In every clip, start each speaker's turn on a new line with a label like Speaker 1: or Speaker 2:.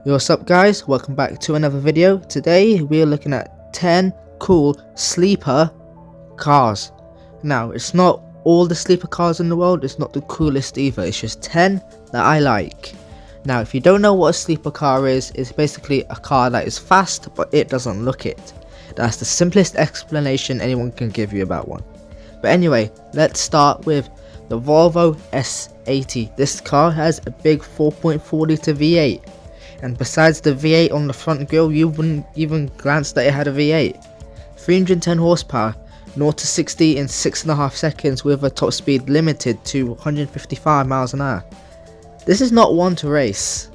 Speaker 1: Yo, what's up guys, welcome back to another video. Today we're looking at 10 cool sleeper cars. Now it's not all the sleeper cars in the world, it's not the coolest either, it's just 10 that I like. Now if you don't know what a sleeper car is, it's basically a car that is fast but it doesn't look it. That's the simplest explanation anyone can give you about one. But anyway, let's start with the Volvo S80. This car has a big 4.4 litre V8. And besides the V8 on the front grille, you wouldn't even glance that it had a V8. 310 horsepower, 0 to 60 in 6.5 seconds with a top speed limited to 155 miles an hour. This is not one to race,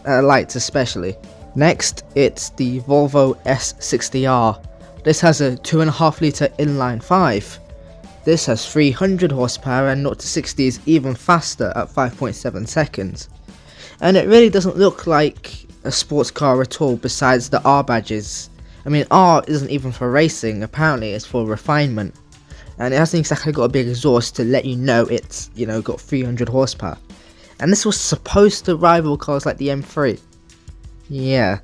Speaker 1: at lights especially. Next, it's the Volvo S60R. This has a 2.5 litre inline 5. This has 300 horsepower and 0 to 60 is even faster at 5.7 seconds. And it really doesn't look like a sports car at all besides the R badges. I mean, R isn't even for racing, apparently it's for refinement. And it hasn't exactly got a big exhaust to let you know it's, got 300 horsepower. And this was supposed to rival cars like the M3. Yeah,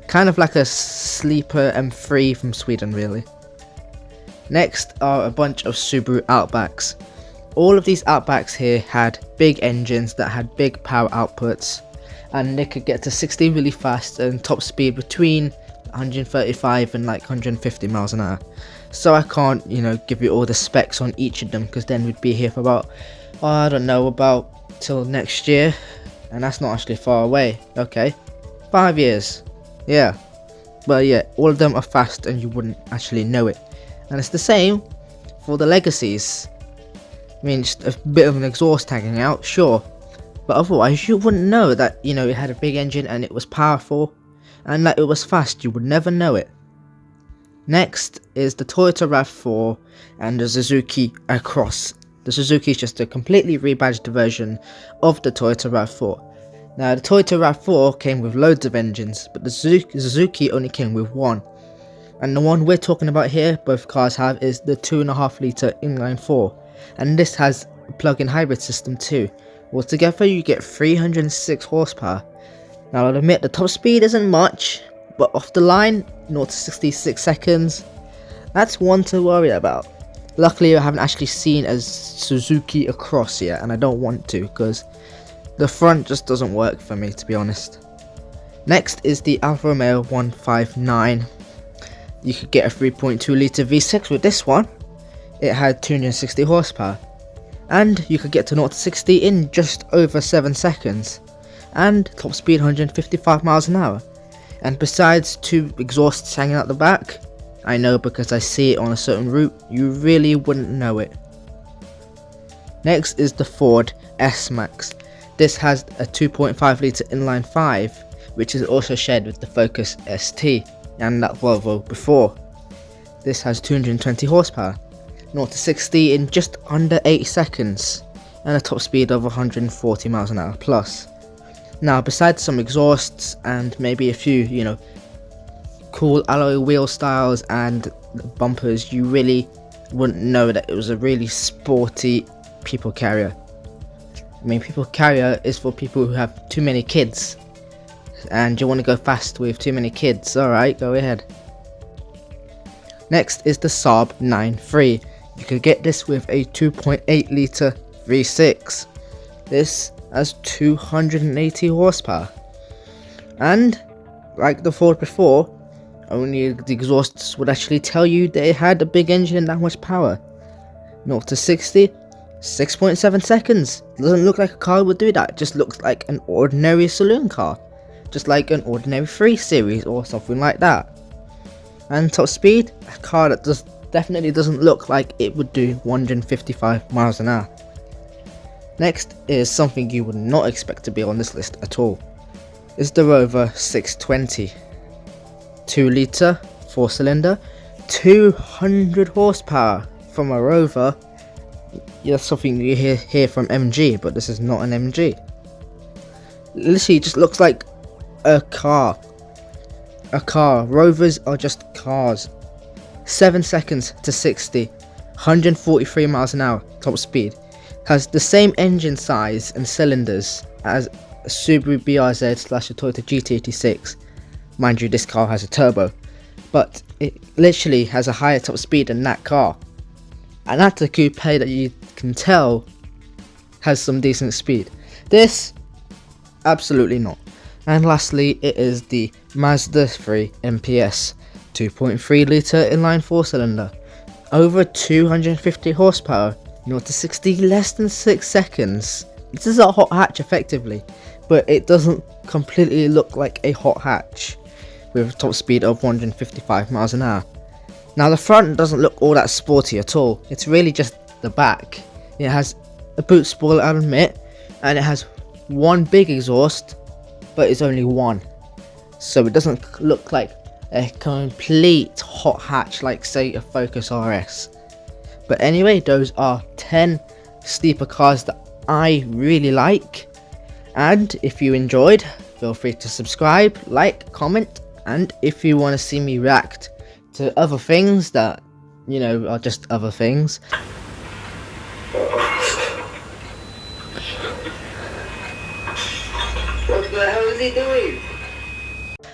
Speaker 1: kind of like a sleeper M3 from Sweden really. Next are a bunch of Subaru Outbacks. All of these Outbacks here had big engines that had big power outputs, and they could get to 60 really fast and top speed between 135 and like 150 miles an hour. So I can't, give you all the specs on each of them because then we'd be here for about, I don't know, about till next year, and that's not actually far away. Okay, 5 years. Yeah, but yeah, all of them are fast and you wouldn't actually know it. And it's the same for the Legacies. I mean, just a bit of an exhaust hanging out, sure, but otherwise you wouldn't know that, it had a big engine and it was powerful, and that it was fast, you would never know it. Next is the Toyota RAV4 and the Suzuki Across. The Suzuki is just a completely rebadged version of the Toyota RAV4. Now the Toyota RAV4 came with loads of engines, but the Suzuki only came with one. And the one we're talking about here, both cars have, is the 2.5 litre inline 4. And this has a plug-in hybrid system too. Altogether you get 306 horsepower. Now I'll admit the top speed isn't much, but off the line, 0 to 66 seconds, that's one to worry about. Luckily I haven't actually seen a Suzuki Across yet, and I don't want to because the front just doesn't work for me, to be honest. Next is the Alfa Romeo 159. You could get a 3.2 litre V6 with this one. It had 260 horsepower, and you could get to 0 to 60 in just over 7 seconds, and top speed 155 miles an hour. And besides 2 exhausts hanging out the back, I know because I see it on a certain route, you really wouldn't know it. Next is the Ford S-Max. This has a 2.5 litre inline 5, which is also shared with the Focus ST and that Volvo before. This has 220 horsepower, 0 to 60 in just under 8 seconds, and a top speed of 140 miles an hour plus. Now besides some exhausts and maybe a few, cool alloy wheel styles and bumpers, you really wouldn't know that it was a really sporty people carrier. I mean, people carrier is for people who have too many kids, and you want to go fast with too many kids. Alright, go ahead. Next is the Saab 9.3. You could get this with a 2.8 litre V6. This has 280 horsepower. And, like the Ford before, only the exhausts would actually tell you that it had a big engine and that much power. 0 to 60, 6.7 seconds. Doesn't look like a car would do that, it just looks like an ordinary saloon car. Just like an ordinary 3 Series or something like that. And top speed, a car that definitely doesn't look like it would do 155 miles an hour. Next is something you would not expect to be on this list at all. It's the Rover 620. 2 litre, 4 cylinder, 200 horsepower from a Rover. That's something you hear from MG, but this is not an MG. Literally just looks like a car. Rovers are just cars. 7 seconds to 60, 143 miles an hour top speed. Has the same engine size and cylinders as a Subaru BRZ slash a Toyota GT86. Mind you, this car has a turbo, but it literally has a higher top speed than that car. And that's a coupe that you can tell has some decent speed. This, absolutely not. And lastly, it is the Mazda 3 MPS 2.3 litre inline 4-cylinder. Over 250 horsepower, 0 to 60 less than 6 seconds. This is a hot hatch effectively, but it doesn't completely look like a hot hatch with a top speed of 155 miles an hour. Now the front doesn't look all that sporty at all, it's really just the back. It has a boot spoiler, I'll admit, and it has one big exhaust, but it's only one. So it doesn't look like a complete hot hatch like say a Focus RS. But anyway, those are 10 sleeper cars that I really like. And if you enjoyed, feel free to subscribe, like, comment, and if you want to see me react to other things that, you know, are just other things. What the hell is he doing?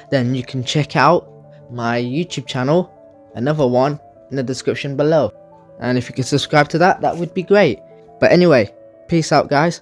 Speaker 1: Then you can check out my YouTube channel, another one, in the description below. And if you could subscribe to that, that would be great. But anyway, peace out guys.